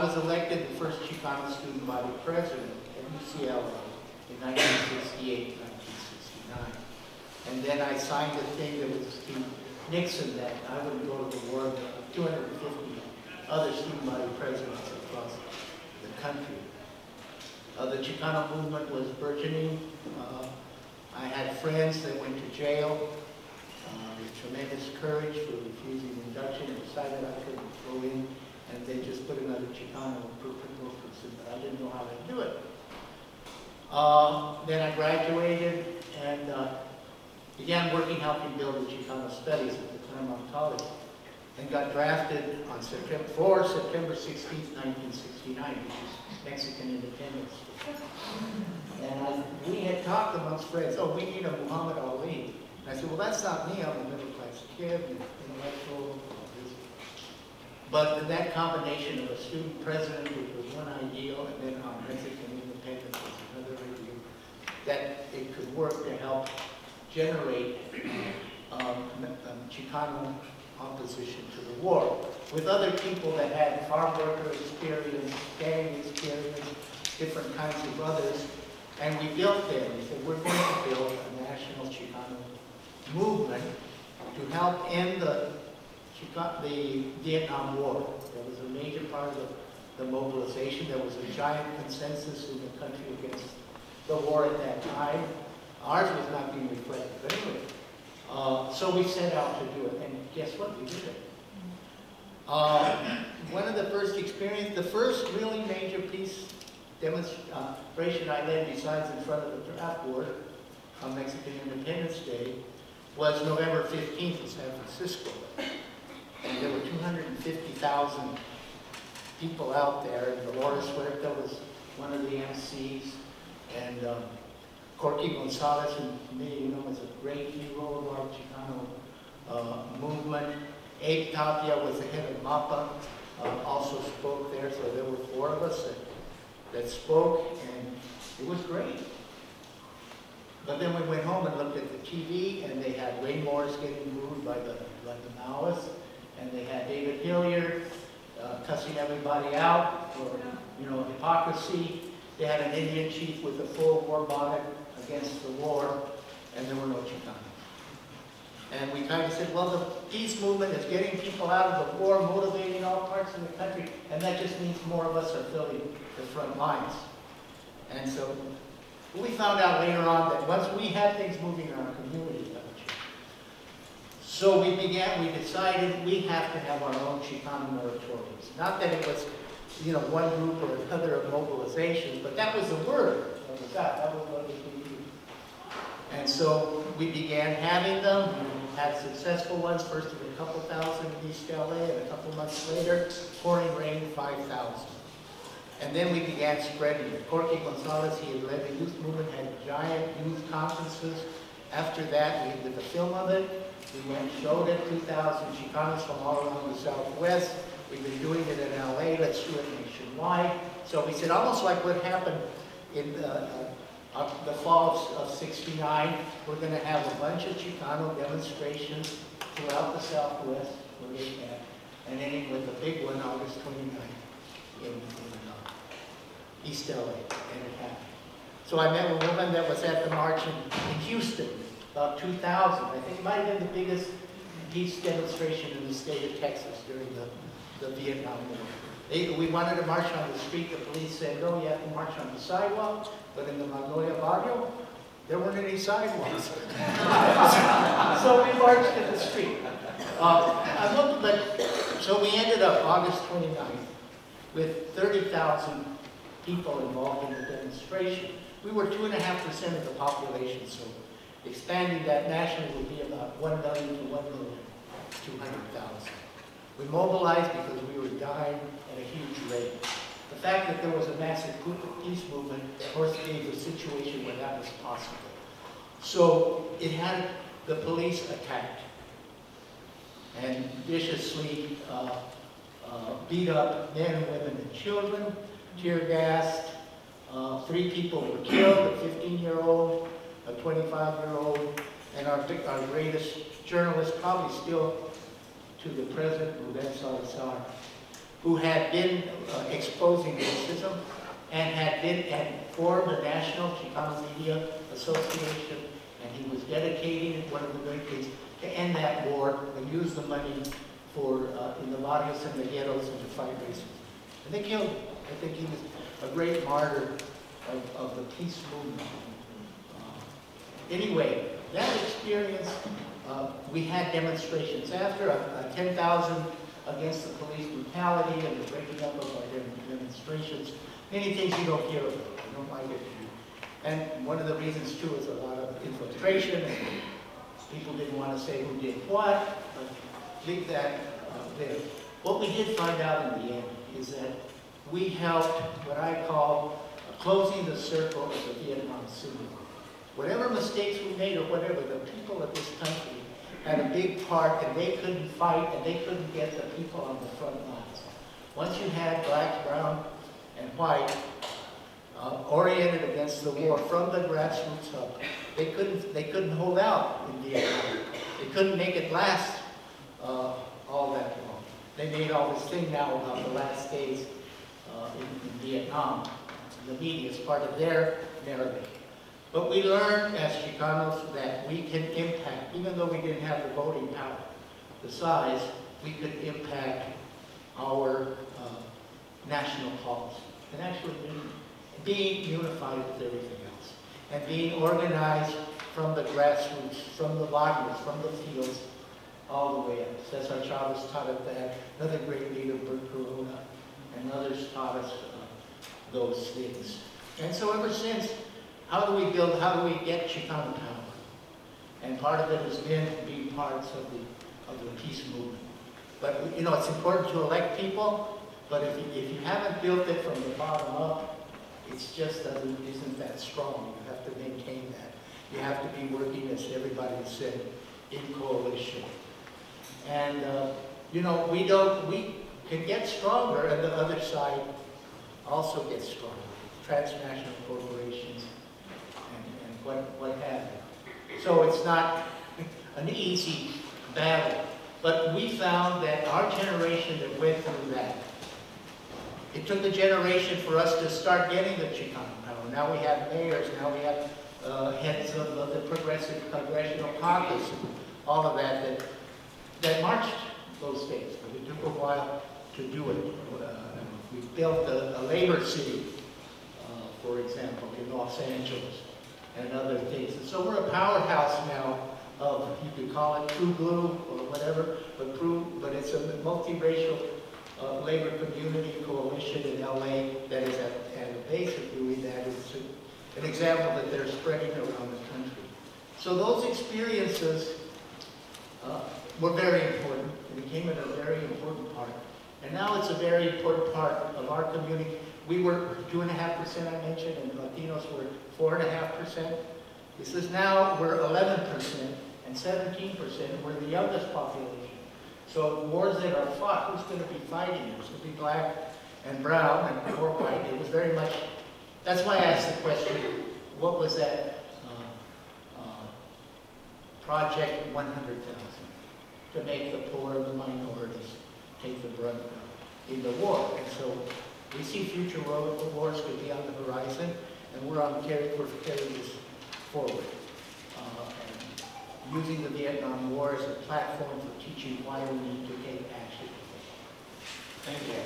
was elected the first Chicano student body president at UCLA in 1968, 1969. And then I signed a thing that was to Nixon that I wouldn't go to the war with 250 other student body presidents across the country. The Chicano movement was burgeoning. I had friends that went to jail with tremendous courage for refusing induction and decided I couldn't go in, and they just put another Chicano person, but I didn't know how to do it. Then I graduated and began working helping build the Chicano studies at the Claremont College, and got drafted on September 16th, 1969, which is Mexican Independence. And we had talked amongst friends, oh, we need a Muhammad Ali. And I said, well, that's not me, I'm a middle-class kid, and intellectual. But that combination of a student president, which was one ideal, and then on Mexican independence was another ideal, that it could work to help generate Chicano opposition to the war, with other people that had farm worker experience, gang experience, different kinds of others, and we built them. We said, we're going to build a national Chicano movement to help end the Vietnam War. That was a major part of the mobilization. There was a giant consensus in the country against the war at that time. Ours was not being reflected, but anyway. So we set out to do it, and guess what? We did it. One of the first experiences, the first really major peace demonstration I led, besides in front of the draft board on Mexican Independence Day, was November 15th in San Francisco. And there were 250,000 people out there, and Dolores Huerta was one of the MCs, and Corky Gonzalez, who many you know was a great hero of our Chicano movement. Abe Tapia was the head of MAPA, also spoke there, so there were 4 of us that spoke, and it was great. But then we went home and looked at the TV, and they had Ray Morris getting moved by the Maoists, and they had David Hilliard cussing everybody out for, you know, hypocrisy. They had an Indian chief with a full war bonnet against the war, and there were no Chicanos. And we kind of said, well, the peace movement is getting people out of the war, motivating all parts of the country, and that just means more of us are filling the front lines. And so we found out later on that once we had things moving in our community, so we decided we have to have our own Chicano moratoriums. Not that it was, you know, one group or another of mobilization, but that was the word. That was what we did. And so we began having them. We had successful ones, first with a couple thousand in East LA, and a couple months later, pouring rain, 5,000. And then we began spreading it. Corky Gonzalez, he had led the youth movement, had giant youth conferences. After that, we did a film of it. We went and showed it, 2,000 Chicanos from all around the Southwest. We've been doing it in LA, let's do it nationwide. So we said, almost like what happened in the fall of '69, we're going to have a bunch of Chicano demonstrations throughout the Southwest, where they can, and ending with a big one, August 29th in East LA, and it happened. So I met a woman that was at the march in Houston, about 2,000. I think it might have been the biggest peace demonstration in the state of Texas during the Vietnam War. We wanted to march on the street. The police said, no, you have to march on the sidewalk. But in the Magnolia Barrio, there weren't any sidewalks. So we marched in the street. So we ended up August 29th with 30,000 people involved in the demonstration. We were 2.5% of the population, so expanding that nationally would be about 1 million to 1,200,000. We mobilized because we were dying at a huge rate. The fact that there was a massive peace movement, of course, gave a situation where that was possible. So it had the police attacked and viciously beat up men, women, and children, tear gassed. 3 people were killed, a 15-year-old, a 25-year-old, and our greatest journalist, probably still to the present, Rubén Salazar, who had been exposing racism, and had formed the National Chicano Media Association, and he was dedicating one of the great things to end that war and use the money for in the barrios and the ghettos and to fight racism. And they killed him. I think he was a great martyr of the peace movement. Anyway, that experience, we had demonstrations after 10,000 against the police brutality and the breaking up of our demonstrations. Many things you don't hear about. You don't like it. And one of the reasons too is a lot of infiltration, and people didn't want to say who did what, but leave that there. What we did find out in the end is that we helped what I call closing the circle of the Vietnam Civil War. Whatever mistakes we made or whatever, the people of this country had a big part, and they couldn't fight and they couldn't get the people on the front lines. Once you had blacks, brown, and white oriented against the war from the grassroots up, they couldn't hold out in Vietnam. They couldn't make it last all that long. They made all this thing now about the last days in Vietnam. The media is part of their narrative. But we learned as Chicanos that we can impact, even though we didn't have the voting power, the size, we could impact our national cause. And actually being unified with everything else. And being organized from the grassroots, from the barrios, from the fields, all the way up. Cesar Chavez taught us that. Another great leader, Bert Corona, and others taught us those things. And so ever since, how do we get Chicano power? And part of it has been being parts of the peace movement. But you know, it's important to elect people, but if you haven't built it from the bottom up, it's just isn't that strong. You have to maintain that. You have to be working, as everybody said, in coalition. And you know, we can get stronger, and the other side also gets stronger. Transnational corporations and what have you. So it's not an easy battle. But we found that our generation that went through that, it took a generation for us to start getting the Chicano power. Now we have mayors, now we have heads of the progressive congressional caucus, and all of that marched those days. But it took a while to do it. We built a labor city, for example, in Los Angeles, and other things. And so we're a powerhouse now of, you could call it true blue or whatever, but it's a multiracial labor community coalition in LA that is at a base of doing that. It's an example that they're spreading around the country. So those experiences were very important. It became a very important part. And now it's a very important part of our community. We were 2.5%, I mentioned, and Latinos were 4.5%. This is now, we're 11% and 17%, and we're the youngest population. So wars that are fought, who's going to be fighting? It's going to be black and brown and or white. It was very much, that's why I asked the question, what was that project 100,000? To make the poor and the minorities take the brunt in the war. And so we see future wars could be on the horizon, and we're carrying this forward. And using the Vietnam War as a platform for teaching why we need to take action. Thank you.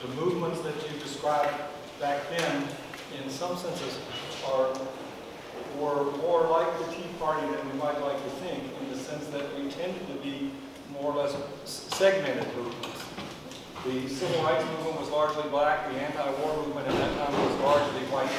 The movements that you described back then, in some senses, were more like the Tea Party than we might like to think, in the sense that we tended to be more or less segmented movements. The civil rights movement was largely black. The anti-war movement at that time was largely white.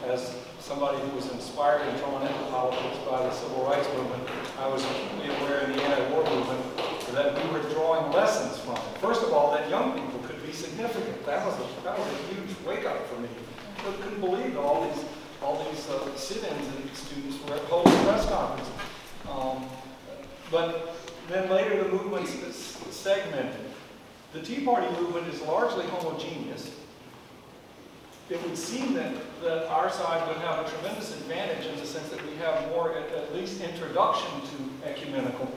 As somebody who was inspired and drawn into politics by the civil rights movement, I was acutely aware in the anti-war movement that we were drawing lessons from it. First of all, that young people could be significant. That was a huge wake-up for me. I couldn't believe all these sit-ins and students were holding press conferences. But then later the movements segmented. The Tea Party movement is largely homogeneous. It would seem that our side would have a tremendous advantage in the sense that we have more, at least, introduction to ecumenical ecumenical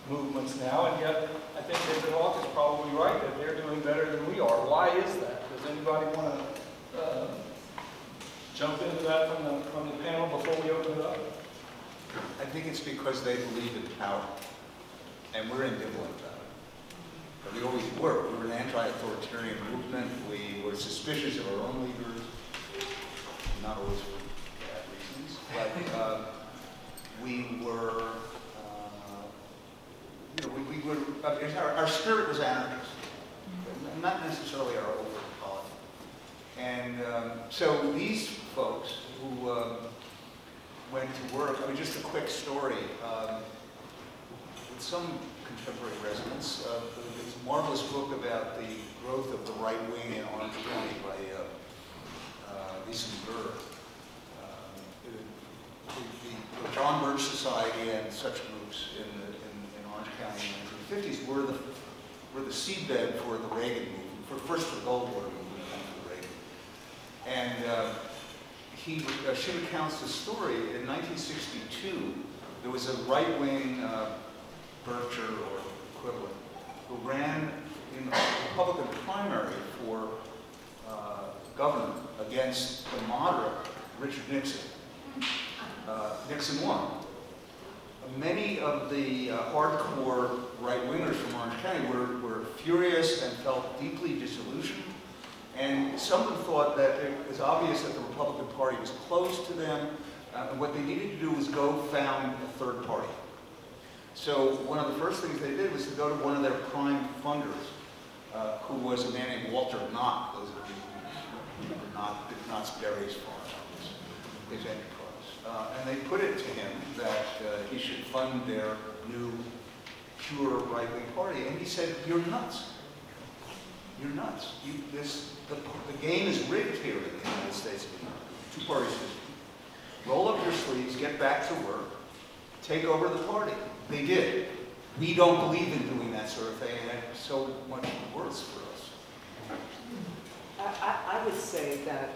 movements now, and yet I think David Hawk is probably right that they're doing better than we are. Why is that? Does anybody want to jump into that from the panel before we open it up? I think it's because they believe in power, and we're ambivalent about it. But we always were. We were an anti-authoritarian movement. We were suspicious of our own leaders, not always for bad reasons, but we were, we were, our spirit was anarchist, not necessarily our overt politics. And so these folks who went to work, I mean, just a quick story, with some contemporary resonance. There's a marvelous book about the growth of the right wing in Orange County by Ellsberg. The John Birch Society and such groups in Orange County in the 1950s were the seedbed for the Reagan movement, first for the Goldwater movement and for the Reagan. And she recounts the story. In 1962, there was a right-wing Bircher or equivalent who ran in a Republican primary for governor against the moderate Richard Nixon. Nixon won. Many of the hardcore right-wingers from Orange County were furious and felt deeply disillusioned. And some of them thought that it was obvious that the Republican Party was closed to them, and what they needed to do was go found a third party. So one of the first things they did was to go to one of their prime funders, who was a man named Walter Knott. Those of you who remember Knott's Berries Farm, his enterprise. And they put it to him that he should fund their new pure right-wing party. And he said, "You're nuts. You're nuts. The game is rigged here in the United States of America. Two-party system. Roll up your sleeves, get back to work, take over the party." They did. We don't believe in doing that sort of thing, and it's so much worse for us. I would say that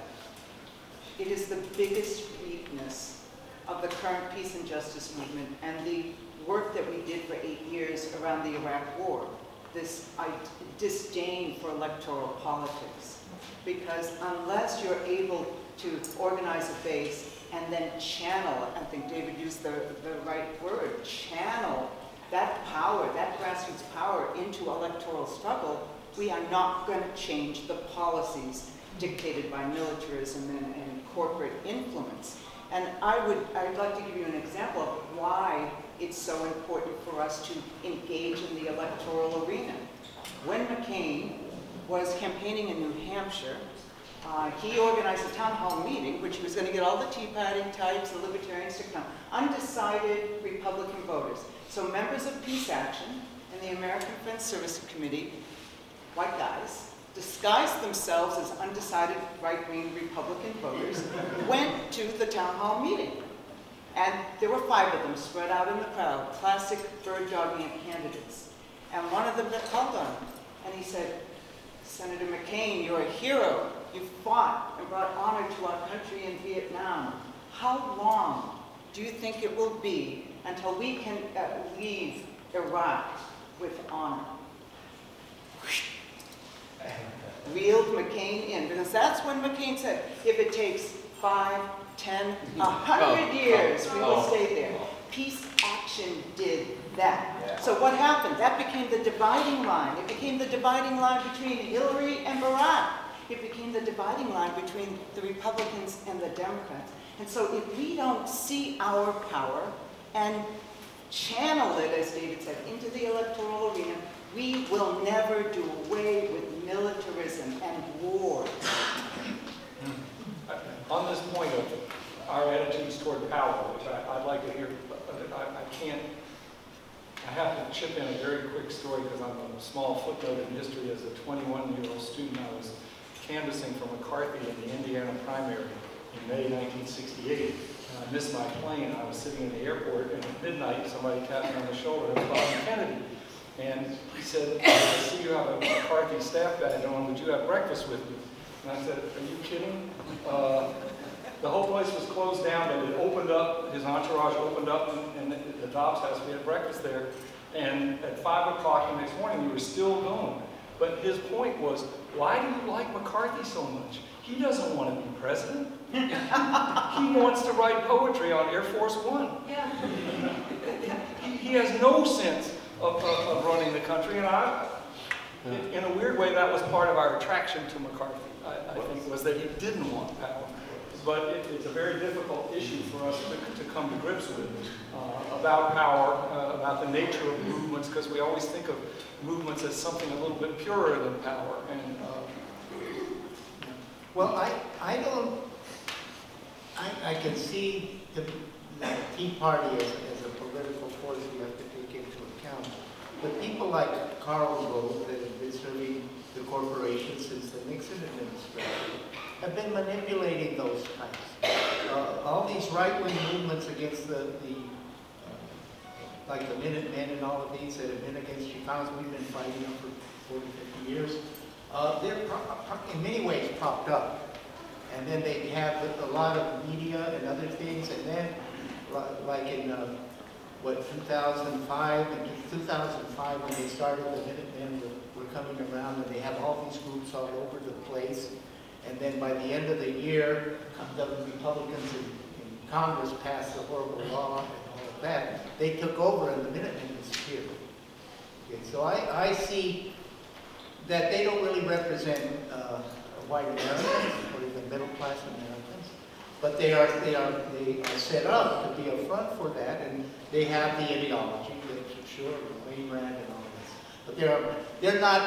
it is the biggest weakness of the current peace and justice movement and the work that we did for 8 years around the Iraq War, this disdain for electoral politics. Because unless you're able to organize a base and then channel, I think David used the right word, channel that power, that grassroots power into electoral struggle, we are not going to change the policies dictated by militarism and corporate influence. And I'd like to give you an example of why it's so important for us to engage in the electoral arena. When McCain was campaigning in New Hampshire, he organized a town hall meeting, which he was going to get all the Tea Party types, the libertarians to come, undecided Republican voters. So members of Peace Action and the American Friends Service Committee, white guys, disguised themselves as undecided right-wing Republican voters, went to the town hall meeting. And there were 5 of them spread out in the crowd, classic bird-dogging candidates. And one of them called on him, and he said, "Senator McCain, you're a hero. You fought and brought honor to our country in Vietnam. How long do you think it will be until we can leave Iraq with honor?" Reeled McCain in, because that's when McCain said, if it takes 5, 10, 100 years, we will stay there. Peace Action did that. Yeah. So what happened? That became the dividing line. It became the dividing line between Hillary and Barack. It became the dividing line between the Republicans and the Democrats. And so if we don't see our power and channel it, as David said, into the electoral arena, we will never do away with militarism and war. On this point of our attitudes toward power, which I'd like to hear, I have to chip in a very quick story because I'm a small footnote in history. As a 21-year-old student, I was canvassing for McCarthy in the Indiana primary in May 1968. And I missed my plane. I was sitting in the airport, and at midnight, somebody tapped me on the shoulder. It was Bobby Kennedy. And he said, "I see you have a McCarthy staff badge on. Would you have breakfast with me?" And I said, "Are you kidding? The whole place was closed down, but it opened up, his entourage opened up in the Dobbs house. We had breakfast there. And at 5 o'clock the next morning, we were still going. But his point was, why do you like McCarthy so much? He doesn't want to be president. He wants to write poetry on Air Force One. Yeah. He has no sense of running the country. And in a weird way, that was part of our attraction to McCarthy, I think, was that he didn't want power. But it's a very difficult issue for us to come to grips with about power, about the nature of movements, because we always think of movements as something a little bit purer than power. And well, I can see the Tea Party as a political force we have to take into account. But people like Carl Rove, that have been serving the corporation since the Nixon administration, have been manipulating those types. All these right-wing movements against like the Minutemen and all of these that have been against Chicanos, we've been fighting them for 40, 50 years. They're in many ways propped up. And then they have a lot of media and other things. And then, like in, 2005? In 2005, when they started, the Minutemen were coming around, and they have all these groups all over the place. And then by the end of the year, the Republicans in Congress passed a horrible law and all of that. They took over, and the Minutemen disappeared. Okay, so I see that they don't really represent white Americans or even middle-class Americans, but they are set up to be a front for that, and they have the ideology, sure, Wayne Rand and all this. But they're not.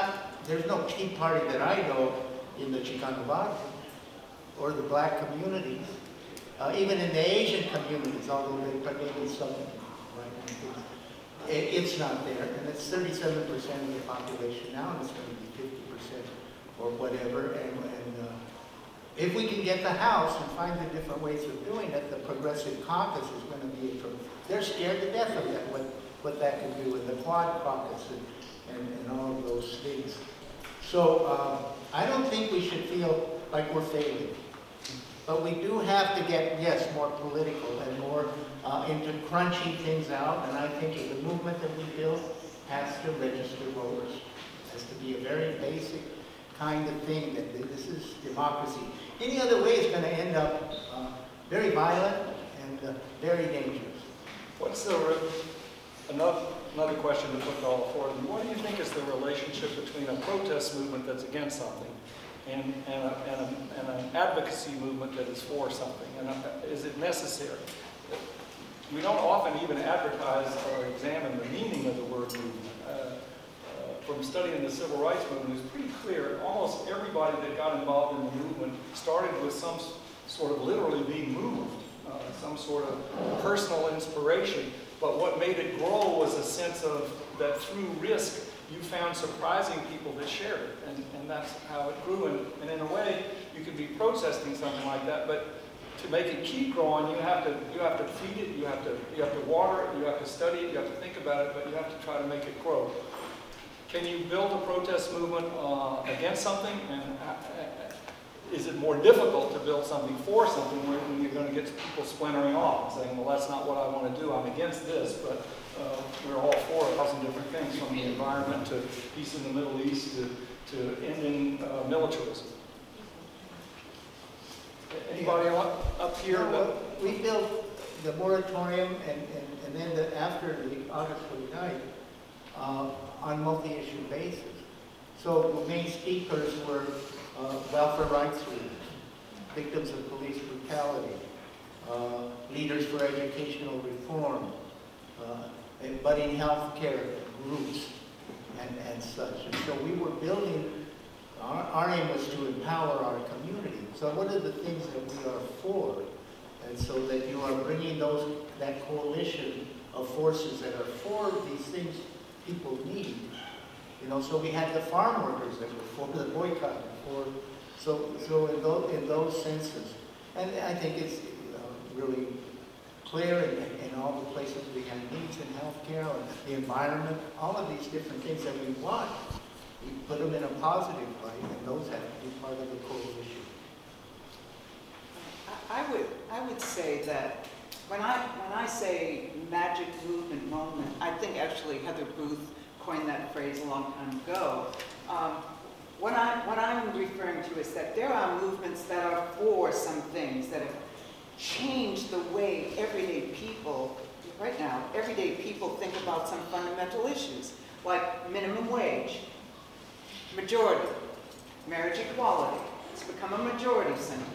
There's no Tea Party that I know in the Chicano barrio or the black communities, even in the Asian communities, although they maybe some right things. It's not there, and it's 37% of the population now, and it's going to be 50% or whatever. And if we can get the House and find the different ways of doing it, the Progressive Caucus is going to be, they're scared to death of that, what that can do, with the Quad Caucus and all of those things. So I don't think we should feel like we're failing. But we do have to get, yes, more political and more into crunching things out. And I think the movement that we build has to register voters. It has to be a very basic kind of thing that this is democracy. Any other way is going to end up very violent and very dangerous. what's another question to put to all four of you. What do you think is the relationship between a protest movement that's against something and an advocacy movement that is for something? And is it necessary? We don't often even advertise or examine the meaning of the word movement. From studying the civil rights movement, it's pretty clear almost everybody that got involved in the movement started with some sort of literally being moved, some sort of personal inspiration. But what made it grow was a sense of that through risk, you found surprising people that shared it, and that's how it grew. And in a way, you could be protesting something like that, but to make it keep growing, you have to feed it, you have to water it, you have to study it, you have to think about it, but you have to try to make it grow. Can you build a protest movement against something? And is it more difficult to build something for something when you're going to get people splintering off and saying, well, that's not what I want to do, I'm against this, but we're all for 1,000 different things, from the environment to peace in the Middle East to ending militarism. Anybody up here? No, we built the moratorium and then after the August 29th, on multi-issue basis. So the main speakers were welfare rights leaders, victims of police brutality, leaders for educational reform, budding healthcare groups, and such. And so we were building, our aim was to empower our community. So what are the things that we are for? And so that you are bringing that coalition of forces that are for these things people need. You know, so we had the farm workers that were for the boycott, so in those senses. And I think it's really clear in all the places we have needs in healthcare, and the environment, all of these different things that we want. We put them in a positive light, and those have to be part of the coalition. I would say that when I say magic movement moment, I think actually Heather Booth coined that phrase a long time ago. What I'm referring to is that there are movements that are for some things that have changed the way everyday people, right now, everyday people think about some fundamental issues, like minimum wage, majority, marriage equality. It's become a majority sentiment.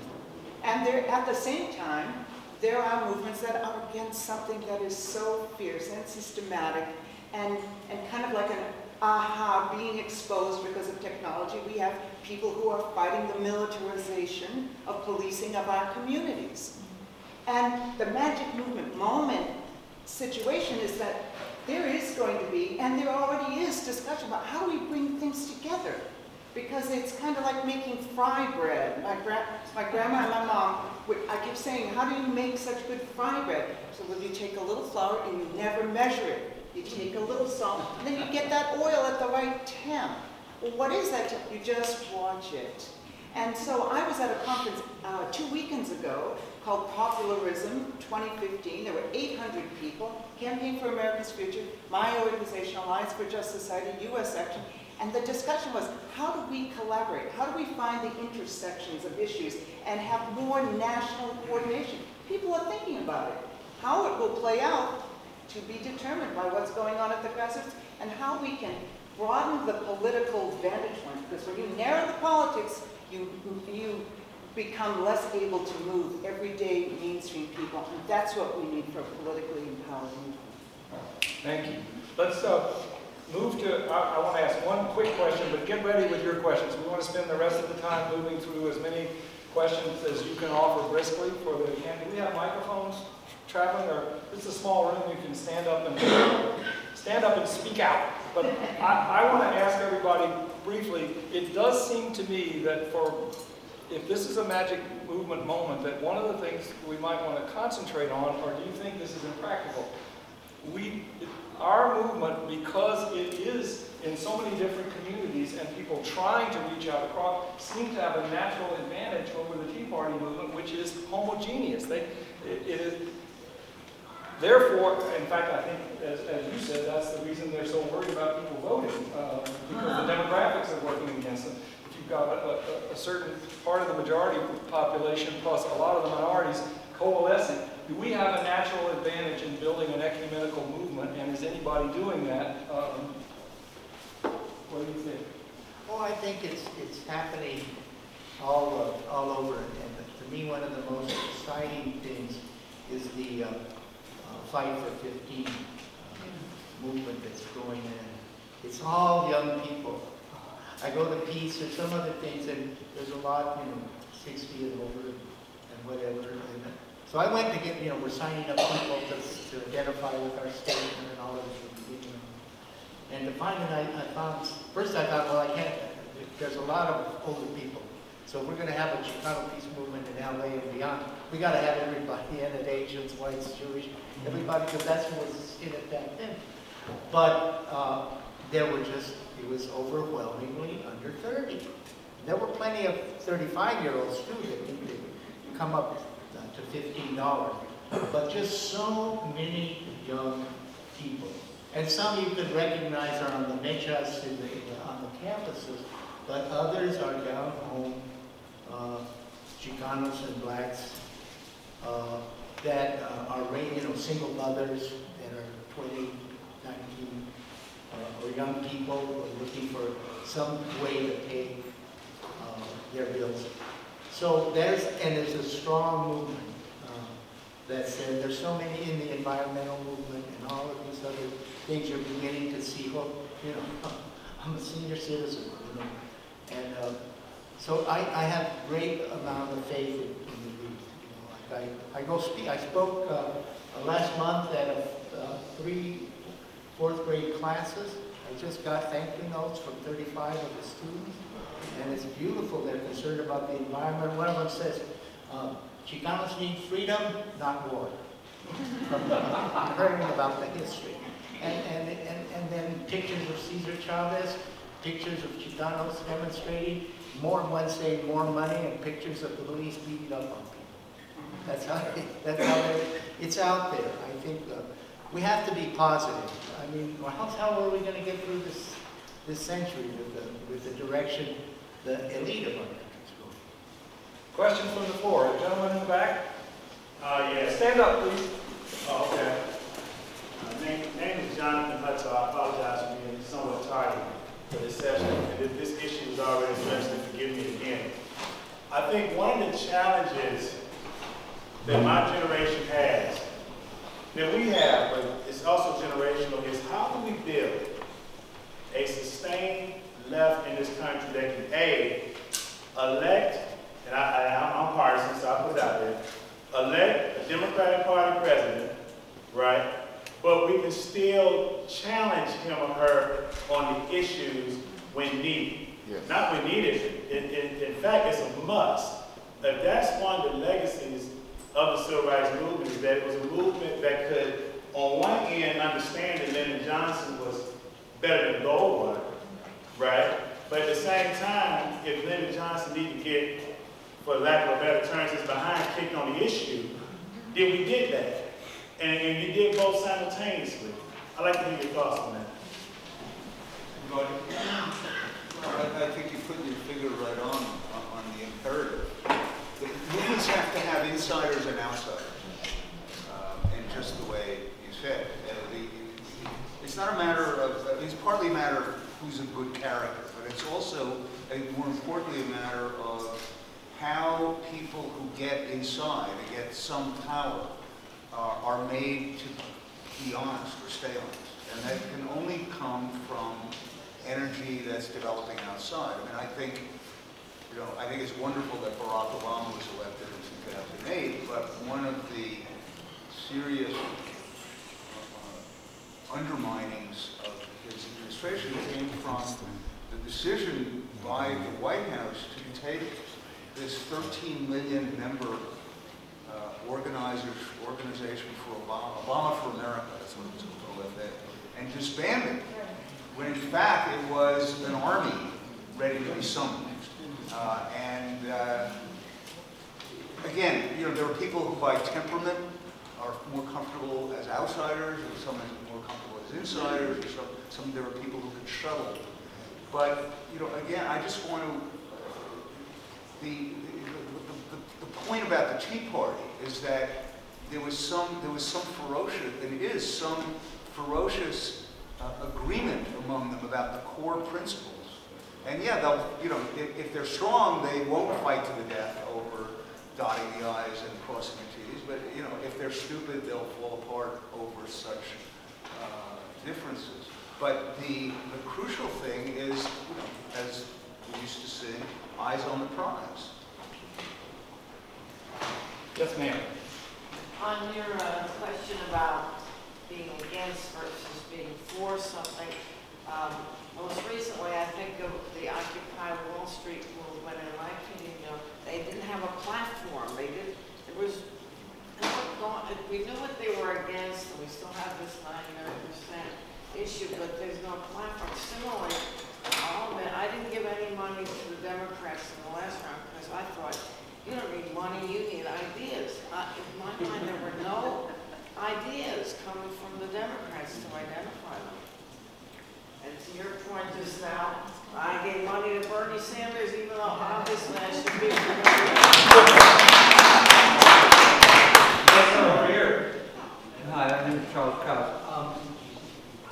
And there, at the same time, there are movements that are against something that is so fierce and systematic and kind of like an aha being exposed because of technology. We have people who are fighting the militarization of policing of our communities. And the magic movement moment situation is that there is going to be, and there already is, discussion about how do we bring things together. Because it's kind of like making fry bread. My grandma and my mom, I kept saying, how do you make such good fry bread? So well, you take a little flour and you never measure it. You take a little salt, and then you get that oil at the right temp. Well, what is that temp? You just watch it. And so I was at a conference 2 weekends ago called Popularism 2015. There were 800 people, Campaign for America's Future, my organization, Alliance for Just Society, U.S. Action. And the discussion was, how do we collaborate? How do we find the intersections of issues and have more national coordination? People are thinking about it. How it will play out to be determined by what's going on at the grassroots, and how we can broaden the political vantage point. Because when you narrow the politics, you become less able to move everyday mainstream people. And that's what we need for a politically empowered movement. Thank you. Let's move to, I want to ask one quick question, but get ready with your questions. We want to spend the rest of the time moving through as many questions as you can offer briskly for the, do we have microphones traveling, or it's a small room, you can stand up and speak out. But I want to ask everybody briefly, it does seem to me that if this is a magic movement moment, that one of the things we might want to concentrate on, or do you think this is impractical? Our movement, because it is in so many different communities and people trying to reach out across, seem to have a natural advantage over the Tea Party movement, which is homogeneous. It is, therefore, in fact, I think, as you said, that's the reason they're so worried about people voting, because the demographics are working against them. If you've got a certain part of the majority population plus a lot of the minorities coalescing, do we have a natural advantage in building an ecumenical movement, and is anybody doing that? What do you think? Well, I think it's happening all over, and to me, one of the most exciting things is the Fight for 15 movement that's going in. It's all young people. I go to Peace or some other things, and there's a lot, 60 and over and whatever. So I went to get, we're signing up people to identify with our statement and all of this. And to find it, I found, first I thought, well, I can't, there's a lot of older people. So if we're going to have a Chicano peace movement in LA and beyond, we got to have everybody in it, Asians, whites, Jewish, everybody, because that's what was in it back then. But there were it was overwhelmingly under 30. There were plenty of 35-year-olds too that could come up to $15, but just so many young people. And some you could recognize are on the mechas on the campuses, but others are down home, Chicanos and blacks, that are single mothers that are 20, 19, or young people who are looking for some way to pay their bills. So there's a strong movement that's there. There's so many in the environmental movement and all of these other things you're beginning to see. Well, I'm a senior citizen, and so I have great amount of faith in the youth. I spoke last month at 3 4th grade classes. I just got thank you notes from 35 of the students, and it's beautiful. They're concerned about the environment. One of them says, Chicanos need freedom, not war. From learning about the history. And then pictures of Cesar Chavez, pictures of Chicanos demonstrating, one saying more money, and pictures of the police beating up on people. That's how it's out there. I think we have to be positive. I mean, how are we going to get through this century with the direction the elite of our country's going? Question from the floor. Gentleman in the back? Yes. Stand up, please. Oh, okay. Name is Jonathan Hutz. I apologize for being somewhat tardy for this session. And if this issue was already addressed, then forgive me again. I think one of the challenges that my generation has, that we have, but it's also generational, is how do we build a sustained left in this country that can, A, elect, and I'm partisan, so I'll put it out there, elect a Democratic Party president, right? But we can still challenge him or her on the issues when needed. Yes. Not when needed. In fact, it's a must. If that's one of the legacies of the Civil Rights Movement, is that it was a movement that could, on one end, understand that Lyndon Johnson was better than Goldwater, right? But at the same time, if Lyndon Johnson needed to get, for lack of a better term, his behind kicked on the issue, then we did that. And you did both simultaneously. I'd like to hear your thoughts on that. I think you put your finger right on the imperative. The movements have to have insiders and outsiders, and just the way you said. It's not a matter of, it's partly a matter of who's a good character, but it's also, more importantly, a matter of how people who get inside and get some power are made to be honest or stay honest. And that can only come from energy that's developing outside. I mean, I think it's wonderful that Barack Obama was elected in 2008, but one of the serious underminings of his administration came from the decision by the White House to take this 13 million member organization for Obama for America, that's what it was called, OFA, and disband it, when in fact it was an army ready to be summoned. Again, there are people who by temperament are more comfortable as outsiders, or some are more comfortable as insiders, or some there are people who can shuttle. But, again, I just want to, the point about the Tea Party is that there was some ferocious, and it is some ferocious agreement among them about the core principles. And yeah, they'll, if they're strong, they won't fight to the death over dotting the I's and crossing the T's. But if they're stupid, they'll fall apart over such differences. But the crucial thing is, as we used to sing, eyes on the prize. Yes, ma'am. On your question about being against versus being for something, most recently I think of the Occupy Wall Street movement, and in my opinion, they didn't have a platform. We knew what they were against, and we still have this 99% issue, but there's no platform. Similarly, I didn't give any money to the Democrats in the last round because I thought, you don't need money, you need ideas. In my mind, there were no ideas coming from the Democrats to identify them. And to your point just now, I gave money to Bernie Sanders, even though obviously I should be. Over here. Hi, I'm Charles Cobb.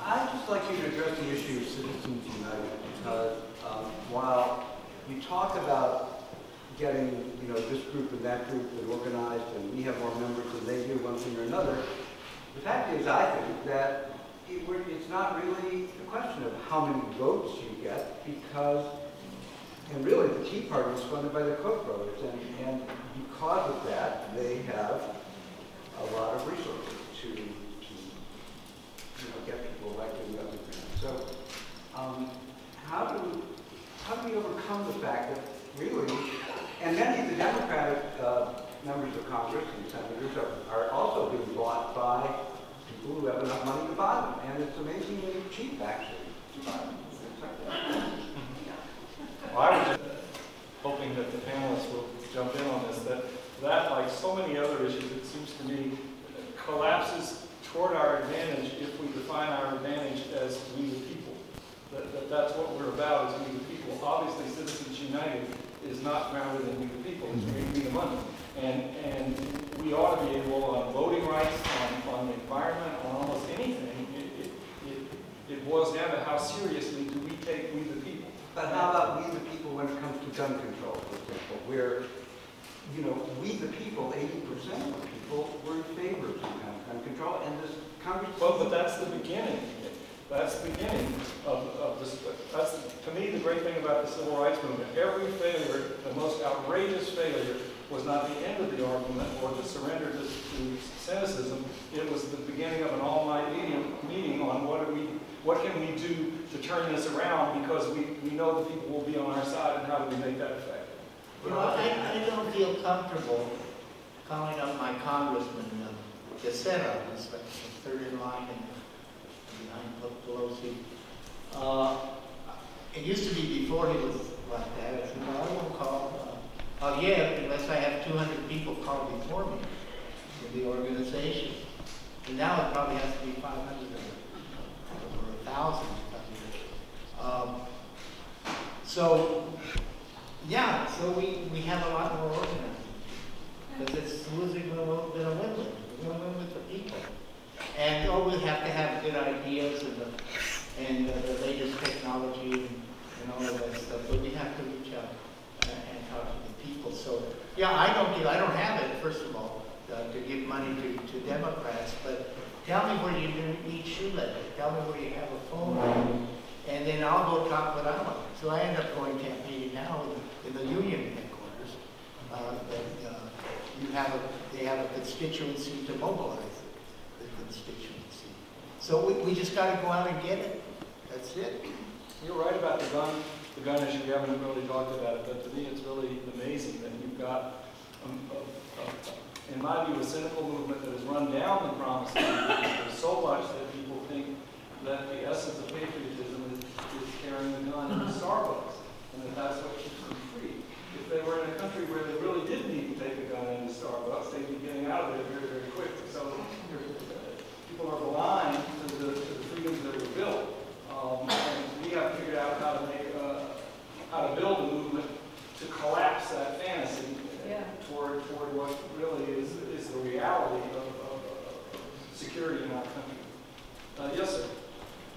I'd just like you to address the issue of Citizens United, because while you talk about getting this group and that group and organized, and we have more members than they do, one thing or another, the fact is, I think, that it's not really a question of how many votes you get, because, and really the Tea Party is funded by the Koch brothers, and because of that, they have a lot of resources to get people elected and other things. So, how do we overcome the fact that really, and many of the Democratic members of Congress and senators are also being bought by people who have enough money to buy them, and it's amazingly cheap actually to buy them. Well, I was just hoping that the panelists will jump in on this, that that, like so many other issues, it seems to me, collapses toward our advantage if we define our advantage as we the people. That's what we're about, is we the people. Obviously, Citizens United is not grounded in we the people, it's we the money. And we ought to be able, on voting rights, on the environment, on almost anything, it boils down to how seriously do we take we the people. But how about we the people when it comes to gun control, for example, where, you know, we the people, 80% of people were in favor of some kind of gun control, and this Congress... Well, but that's the beginning. That's the beginning of this. That's, to me, the great thing about the Civil Rights Movement. Every failure, the most outrageous failure, was not the end of the argument or the surrender to cynicism. It was the beginning of an all-night meeting on what can we do to turn this around, because we know the people will be on our side, and how do we make that effective? You know, I don't feel comfortable calling up my congressman, the Senate, who's like third in line and behind Pelosi. It used to be before he was like that. I said, well, I won't call. Yeah, unless I have 200 people call before me in the organization. And now it probably has to be 500 or 1,000. So, yeah, so we have a lot more organizing. Because it's losing than a win-win. We're going to win with the people. And we have to have good ideas and the latest technology and all of that stuff. But we have to reach out and talk to the people. So, yeah, I don't have it, first of all, to give money to Democrats. But tell me where you need shoe leather. Tell me where you have a phone line. And then I'll go talk what I want. So I end up going campaigning now in the union headquarters. They have a constituency to mobilize the constituency. So we just got to go out and get it. That's it. You're right about the gun issue. We haven't really talked about it, but to me it's really amazing that you've got, in my view, a cynical movement that has run down the promises. There's so much that people think that the essence of patriotism is carrying a gun in Starbucks, and that's what keeps them free. If they were in a country where they really did need to take a gun into Starbucks, they'd be getting out of there very, very quickly. So people are blind to the freedoms that were built. And we have figured out how to build a movement to collapse that fantasy toward what really is the reality of security in our country. Yes, sir.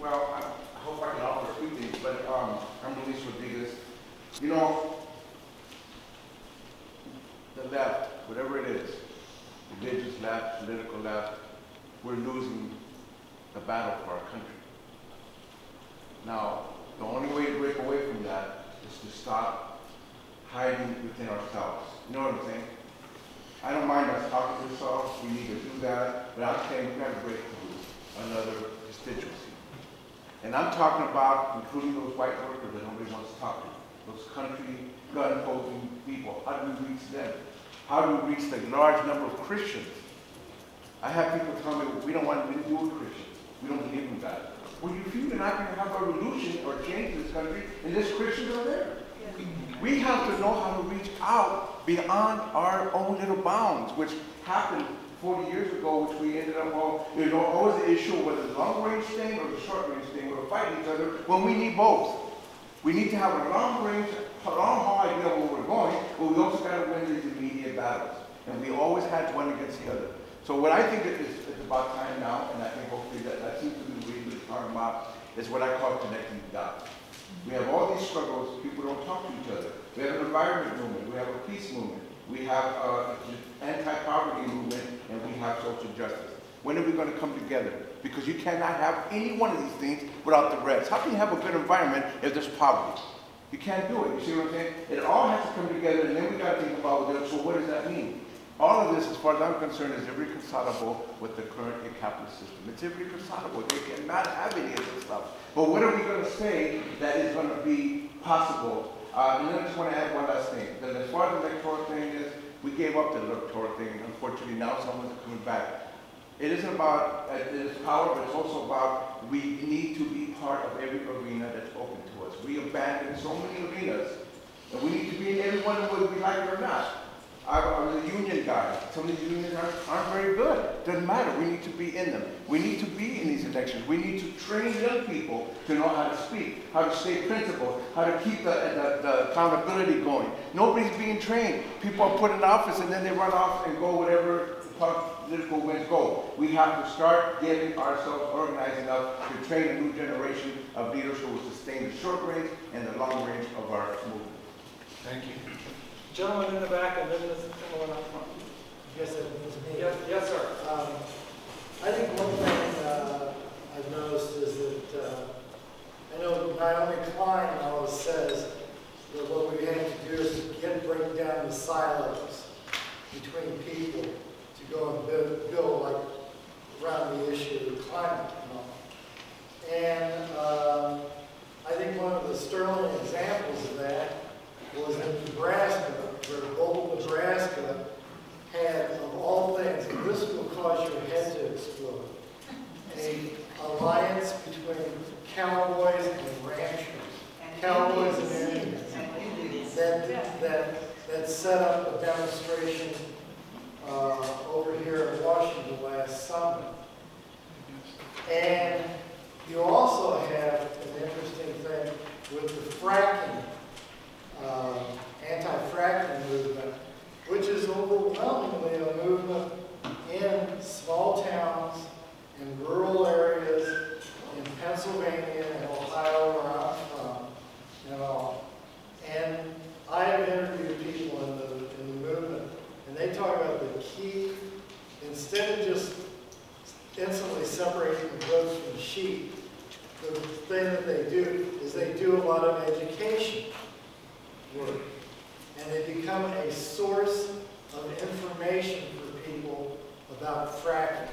Well, I hope I can offer a few things, but I'm Luis Rodriguez. You know, the left, whatever it is, religious left, political left, we're losing the battle for our country. Now, the only way to break away from that is to stop hiding within ourselves. You know what I'm saying? I don't mind us talking to ourselves, we need to do that, but I'm saying we've got to break through another constituency. And I'm talking about including those white workers that nobody wants to talk to, those country gun-opposing people. How do we reach them? How do we reach the large number of Christians? I have people tell me, we don't want to do with Christians. We don't believe in God. Well, you feel you're not going to have a revolution or change in this country unless Christians are there. We have to know how to reach out beyond our own little bounds, which happened 40 years ago, which we ended up always the issue whether the long-range thing or the short-range thing, we're fighting each other when we need both. We need to have a long-range, long-haul idea of where we're going, but we also got to win these immediate battles. And we always had one against the other. So what I think is about time now, and I think hopefully that seems to be the reason we're talking about, is what I call connecting the dots. We have all these struggles, people don't talk to each other. We have an environment movement, we have a peace movement, we have an anti-poverty movement, and we have social justice. When are we going to come together? Because you cannot have any one of these things without the rest. How can you have a good environment if there's poverty? You can't do it. You see what I'm saying? It all has to come together, and then we got to think about, so what does that mean? All of this, as far as I'm concerned, is irreconcilable with the current capitalist system. It's irreconcilable. They cannot have any of this stuff. But what are we going to say that is going to be possible? And then I just want to add one last thing. That as far as the electoral thing is, we gave up the electoral thing. Unfortunately, now someone's coming back. It isn't about its power, but it's also about we need to be part of every arena that's open to us. We abandoned so many arenas, and we need to be in every one, whether we like it or not. I was a union guy. Some of these unions aren't very good. Doesn't matter. We need to be in them. We need to be in these elections. We need to train young people to know how to speak, how to stay principled, how to keep the accountability going. Nobody's being trained. People are put in office and then they run off and go whatever political winds go. We have to start getting ourselves organized enough to train a new generation of leaders who will sustain the short range and the long range of our movement. Thank you. Gentleman in the back and then this gentleman up front. Yes, it was me. Yes, sir. I think one thing I've noticed is that I know Naomi Klein always says that what we have to do is to break down the silos between people to go and build like around the issue of climate and all. And I think one of the sterling examples of that was in Nebraska, where Boulder, Nebraska had, of all things, and this will cause your head to explode, an alliance between cowboys and ranchers, cowboys and Indians, that set up a demonstration over here in Washington last summer. And you also have an interesting thing with the fracking, anti-fracking movement, which is overwhelmingly a movement in small towns, in rural areas, in Pennsylvania and Ohio, where I'm from, and all. And I have interviewed people in the movement, and they talk about the key, instead of just instantly separating the goats from the sheep, the thing that they do is they do a lot of education work. And they become a source of information for people about fracking.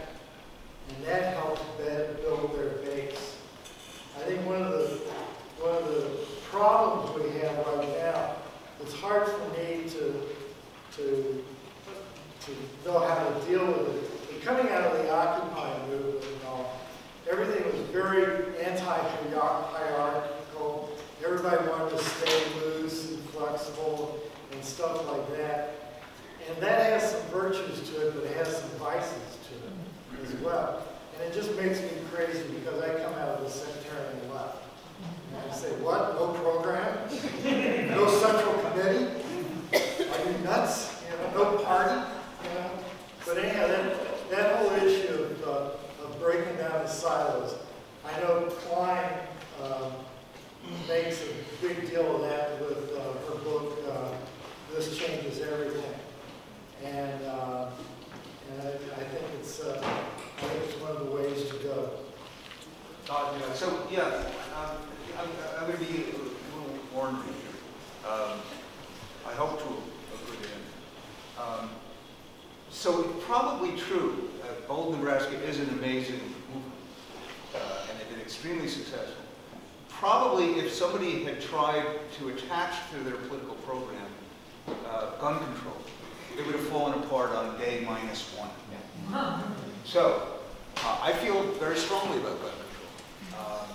And that helps build their base. I think one of the problems we have right now, it's hard for me to know how to deal with it. But coming out of the Occupy movement and all, everything was very anti-hierarchical. Everybody wanted to stay loose and flexible and stuff like that. And that has some virtues to it, but it has some vices to it as well. And it just makes me crazy because I come out of the sectarian left. And I say, what? No program? No central committee? Are you nuts? You know, no party? You know? But anyhow, that whole issue of breaking down the silos, I know Klein makes a big deal of that with her book, This Changes Everything. And I think it's one of the ways to go. So yeah, I'm going to be a little ornery here. I hope to a good end. So it's probably true that Boulder, Nebraska is an amazing movement, and they've been extremely successful. Probably if somebody had tried to attach to their political program gun control, it would have fallen apart on day -1. So I feel very strongly about gun control.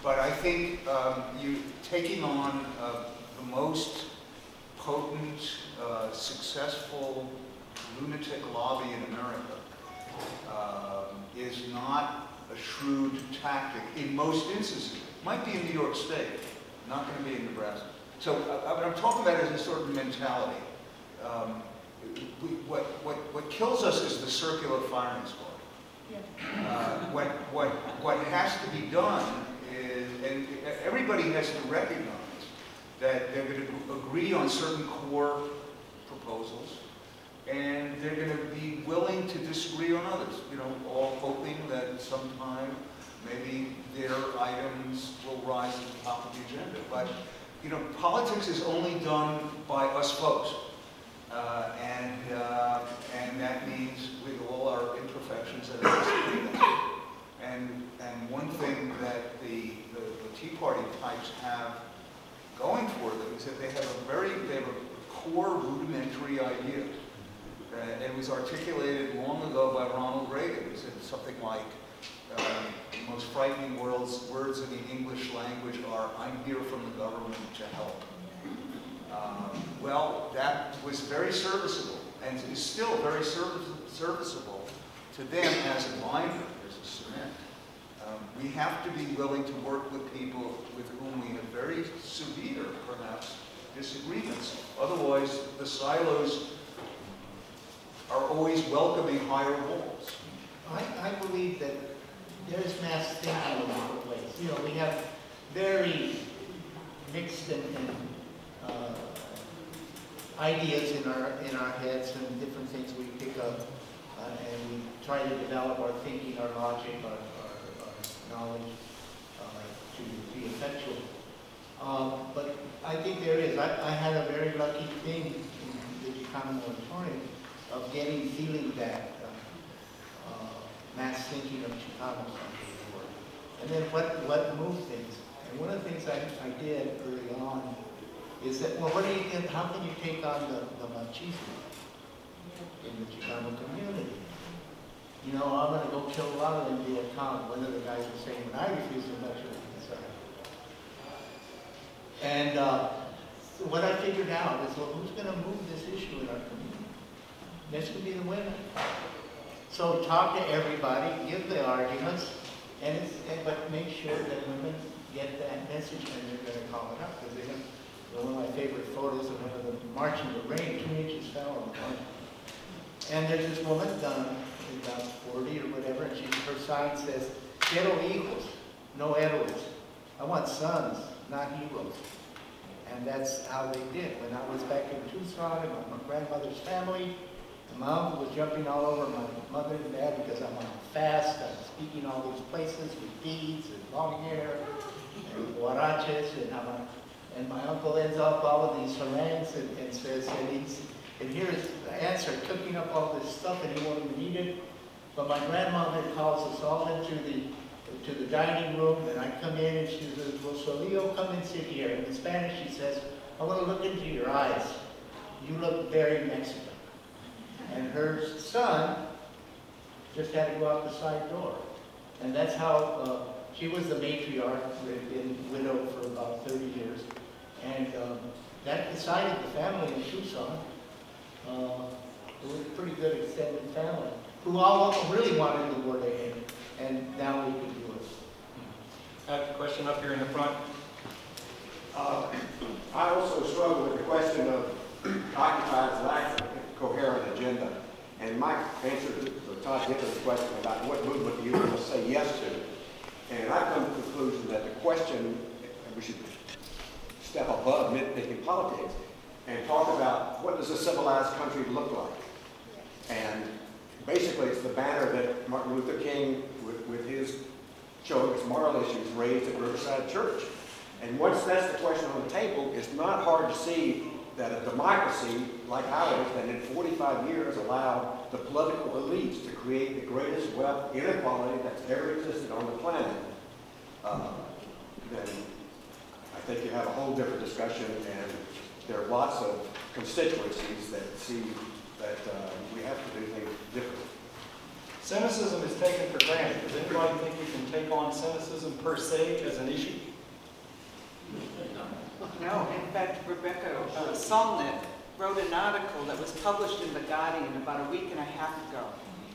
But I think you taking on the most potent, successful lunatic lobby in America is not a shrewd tactic in most instances. Might be in New York State, not going to be in Nebraska. So what I'm talking about is a sort of mentality. What kills us is the circular firing squad. What has to be done is, and everybody has to recognize that they're going to agree on certain core proposals, and they're going to be willing to disagree on others. You know, all hoping that sometime maybe their items will rise to the top of the agenda. But you know, politics is only done by us folks. And that means with all our imperfections and disagreements. And one thing that the Tea Party types have going for them is that they have a core rudimentary idea. It was articulated long ago by Ronald Reagan. He said something like, the most frightening words in the English language are, "I'm here from the government to help." Well, that was very serviceable and is still very serviceable to them as a binder, as a cement. We have to be willing to work with people with whom we have very severe, perhaps, disagreements. Otherwise, the silos are always welcoming higher walls. I believe that there's mass thinking in different ways. You know, we have very mixed and ideas in our heads and different things we pick up, and we try to develop our thinking, our logic, our knowledge to be effectual. But I think there is. I had a very lucky thing in the Chicano moratorium of feeling that mass thinking of Chicanos. And then what moved things? And one of the things I did early on is that, well, how can you take on the machismo in the Chicano community? You know, I'm going to go kill a lot of them Viet Cong. One of the guys was saying, when I refused to lecture inside. And so what I figured out is, well, who's going to move this issue in our community? This would be the women. So talk to everybody, give the arguments, but make sure that women get that message and they're going to call it up. Because they're going to, one of my favorite photos of one of them marching in the rain, 2 inches fell on the ground. And there's this woman, about 40 or whatever, and her sign says, "Quiero hijos, no héroes." I want sons, not heroes. And that's how they did. When I was back in Tucson and my grandmother's family, my uncle was jumping all over my mother and dad because I'm on a fast. I'm speaking all these places with beads and long hair and huaraches, and my uncle ends up all of these harangues and says, and here's the answer, cooking up all this stuff and he won't even eat it. But my grandmother calls us all into the dining room, and I come in and she says, "Well, Solillo, come and sit here." And in Spanish she says, "I want to look into your eyes. You look very Mexican." And her son just had to go out the side door. And that's how she was the matriarch, who had been widowed for about 30 years. And that decided the family in Tucson. It was a pretty good extended family, who all really wanted the war to end. And now we can do it. I have a question up here in the front. I also struggle with the question of Occupy's lack of a coherent agenda. And my answer to Todd Gifford's question about what movement do you want to say yes to, and I've come to the conclusion that the question, we should step above nitpicking politics and talk about what does a civilized country look like. And basically it's the banner that Martin Luther King, with his showing his moral issues, raised at Riverside Church. And once that's the question on the table, it's not hard to see that a democracy like ours that in 45 years allowed the political elites to create the greatest wealth inequality that's ever existed on the planet, then I think you have a whole different discussion, and there are lots of constituencies that see that we have to do things differently. Cynicism is taken for granted. Does anybody think you can take on cynicism per se as an issue? No, in fact, Rebecca Solnit wrote an article that was published in The Guardian about a week and a half ago.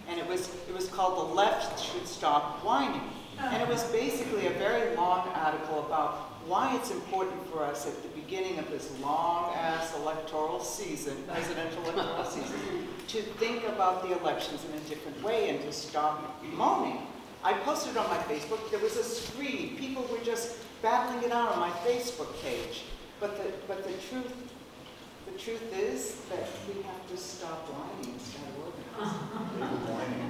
And it was called "The Left Should Stop Whining." And it was basically a very long article about why it's important for us at the beginning of this long-ass electoral season, presidential electoral season, to think about the elections in a different way and to stop moaning. I posted on my Facebook, there was a screed. People were just battling it out on my Facebook page. But the truth is that we have to stop whining and start organizing.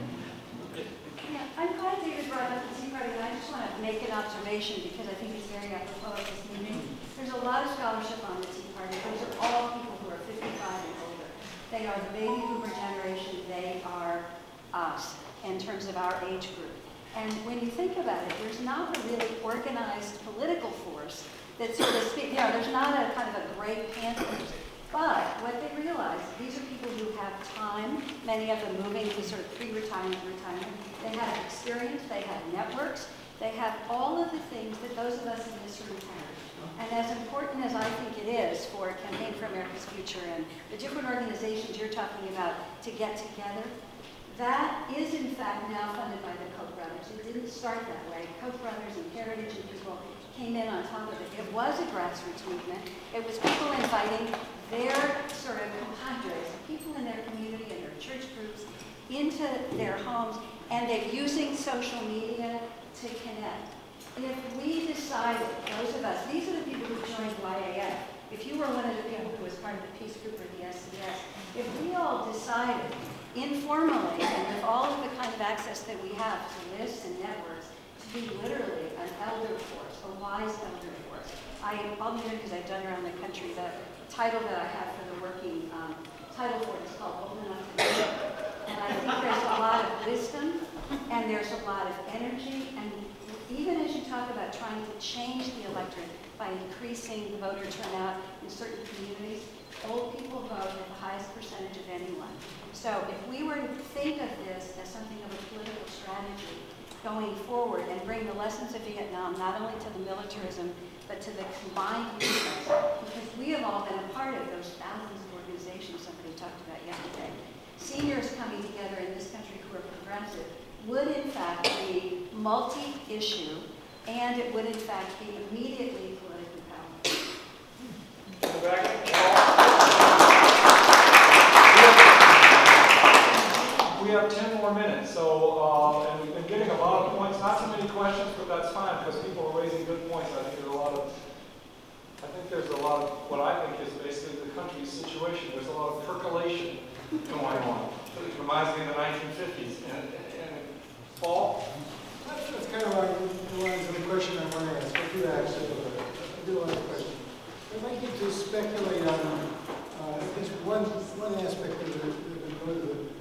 Yeah, I'm glad David brought up the Tea Party, and I just want to make an observation because I think it's very apropos of this meeting. There's a lot of scholarship on the Tea Party. Those are all people who are 55 and older. They are the baby boomer generation. They are us in terms of our age group. And when you think about it, there's not a really organized political force that sort of speaks, there's not a kind of a great panthers. But what they realize, these are people who have time, many of them moving to sort of pre-retirement, retirement. They have experience, they have networks, they have all of the things that those of us in this room have. And as important as I think it is for Campaign for America's Future and the different organizations you're talking about to get together, that is in fact now funded by the Koch brothers. It didn't start that way. Koch brothers and Heritage and people came in on top of it. It was a grassroots movement. It was people inviting their sort of compadres, people in their community and their church groups into their homes, and they're using social media to connect. If we decided, those of us, these are the people who joined YAF. If you were one of the people who was part of the peace group or the SCS, if we all decided informally and with all of the kind of access that we have to lists and networks to be literally an elder force, a wise elder force. I'll be here because I've done around the country. The title that I have for the working title for it is called Old Enough to Know. And I think there's a lot of wisdom and there's a lot of energy, and even as you talk about trying to change the electorate by increasing the voter turnout in certain communities, old people vote at the highest percentage of anyone. So if we were to think of this as something of a political strategy going forward and bring the lessons of Vietnam not only to the militarism, but to the combined movements, because we have all been a part of those thousands of organizations somebody talked about yesterday. Seniors coming together in this country who are progressive would in fact be multi-issue, and it would in fact be immediately politically powerful. We have 10 more minutes, so and we've been getting a lot of points, not so many questions, but that's fine because people are raising good points. I think there's a lot of what I think is basically the country's situation. There's a lot of percolation going on. It reminds me of the 1950s. And Paul? That's kind of like the lines of the question I want to ask. I do have a question. I'd like you to speculate on at least one aspect of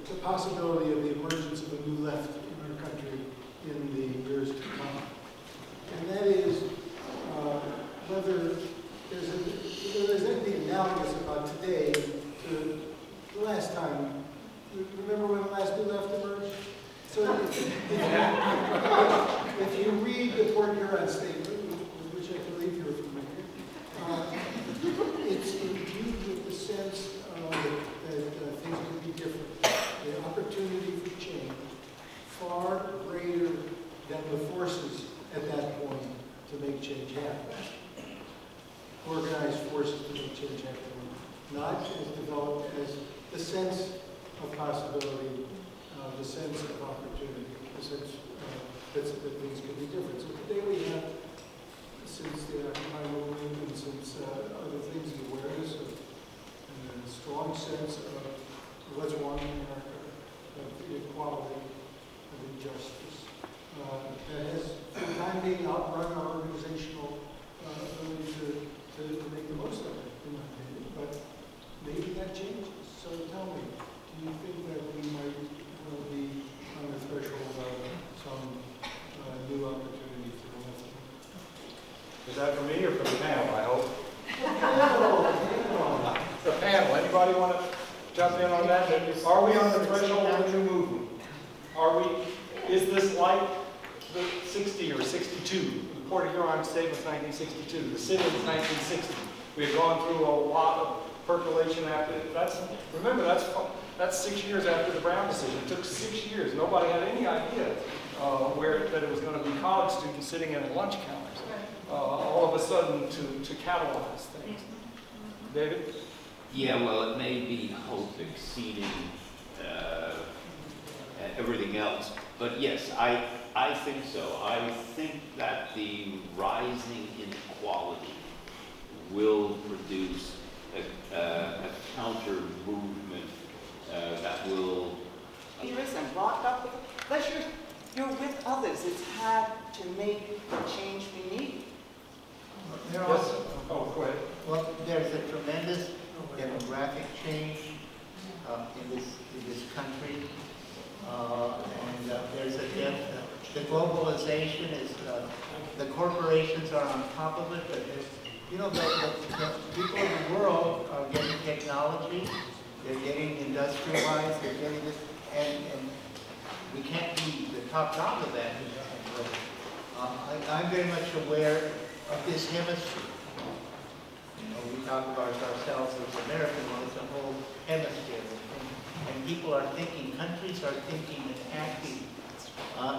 the possibility of the emergence of a new left in our country in the years to come. And that is whether there's anything analogous about today to the last time. Remember when the last new left emerged? So if you read the Port Huron statement, which I believe you're familiar, it's imbued with the sense that things could be different. The opportunity for change far greater than the forces at that point to make change happen. Organized forces to make change happen. Not as developed as the sense of possibility, the sense of opportunity, the sense that things can be different. So today we have, since the Occupy movement and since other things, the awareness of and a strong sense of what's wrong in America, of inequality, of injustice. That has, for the time being, outrun our organizational ability to make the most of it, in my opinion. But maybe that changes. So tell me, do you think that we might be on the threshold of some new opportunity for the left? Is that for me or for the panel, I hope? The panel, anybody want to jump in on that? Are we on the threshold of a new movement? Are we, is this like the 60 or 62? The Port Huron Statement was 1962. The sit-in was 1960. We had gone through a lot of percolation after, remember, that's 6 years after the Brown decision. It took 6 years. Nobody had any idea that it was going to be college students sitting in lunch counters. All of a sudden to catalyze things. David? Yeah, well, it may be hope exceeding everything else, but yes, I think so. I think that the rising inequality will produce a counter movement that will. Here isn't locked up with it. Unless you're with others, it's hard to make the change we need. Yes. Oh, go ahead. Well, there's a tremendous demographic change in this country, and there's the globalization is the corporations are on top of it, but you know the people of the world are getting technology, they're getting industrialized, they're getting this, and we can't be the top dog of that. I'm very much aware of this hemisphere. You know, we talk about ourselves as American, well, it's a whole hemisphere. And people are thinking, countries are thinking and acting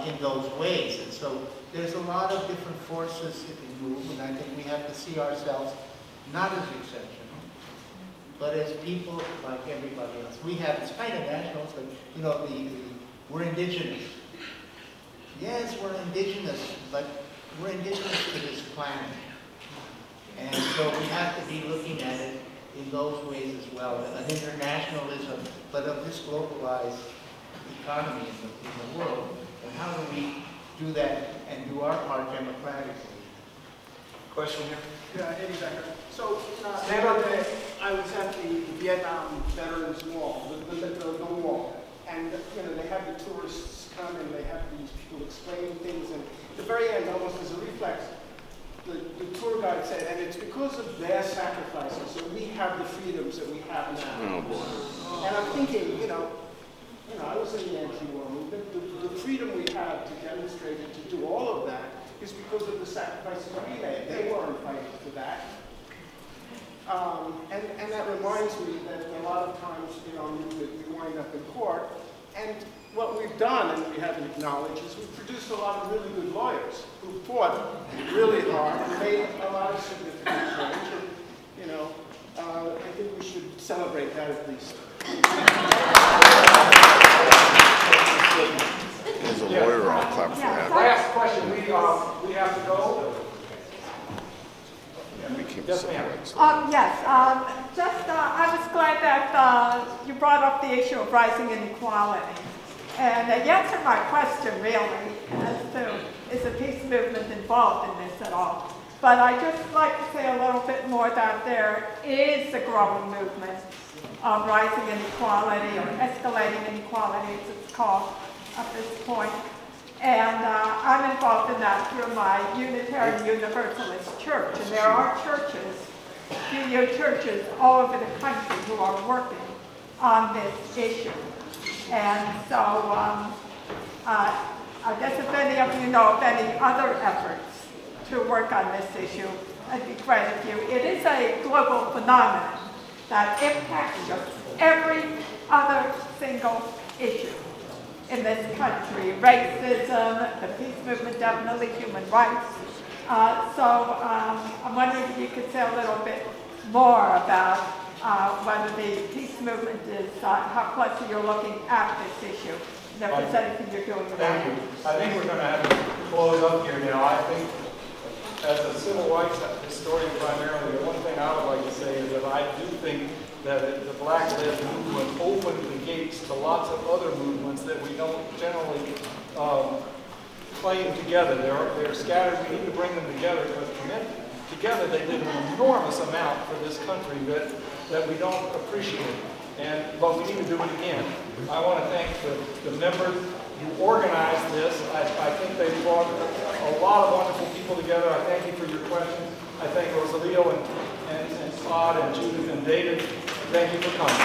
in those ways. And so there's a lot of different forces in move, and I think we have to see ourselves not as exceptional, but as people like everybody else. We have, it's kind of national, it's like, you know, we're indigenous. Yes, we're indigenous, but we're indigenous to this planet. And so we have to be looking at it in those ways as well, an internationalism, but of this globalized economy in the world. And how do we do that and do our part democratically? Question here? Yeah, Eddie Becker. So, the other day, I was at the Vietnam Veterans Wall, the wall, and you know they have the tourists come and they have these people explaining things, and at the very end, almost as a reflex, the tour guide said, and it's because of their sacrifices that we have the freedoms that we have now. Oh boy. And I'm thinking, you know, I was in the anti-war movement. The freedom we have to demonstrate and to do all of that is because of the sacrifices we made. They weren't fighting for that. And that reminds me that a lot of times, you know, we wind up in court, and what we've done, and we haven't acknowledged, is we've produced a lot of really good lawyers who fought really hard and made a lot of significant change. And, you know, I think we should celebrate that at least. As a lawyer, I'll clap for that. Last question. We have to go. Yes, ma'am. I was glad that you brought up the issue of rising inequality. And the answer to my question really as to is the peace movement involved in this at all. But I just like to say a little bit more that there is a growing movement of rising inequality or escalating inequality as it's called at this point. And I'm involved in that through my Unitarian Universalist Church. And there are churches, union churches all over the country who are working on this issue. And so I guess if any of you know of any other efforts to work on this issue, I'd be great if you. It is a global phenomenon that impacts just every other single issue in this country. Racism, the peace movement, definitely human rights. I'm wondering if you could say a little bit more about whether the peace movement is, how closely you're looking at this issue. And if there's anything you're doing about it. Thank you. I think we're going to have to close up here now. I think as a civil rights historian primarily, the one thing I would like to say is that I do think that the Black Lives Movement opened the gates to lots of other movements that we don't generally claim together. They're scattered. We need to bring them together because together they did an enormous amount for this country that we don't appreciate. But we need to do it again. I want to thank the members who organized this. I think they brought a lot of wonderful people together. I thank you for your questions. I thank Rosalio and Todd and Judith and David. Thank you for coming.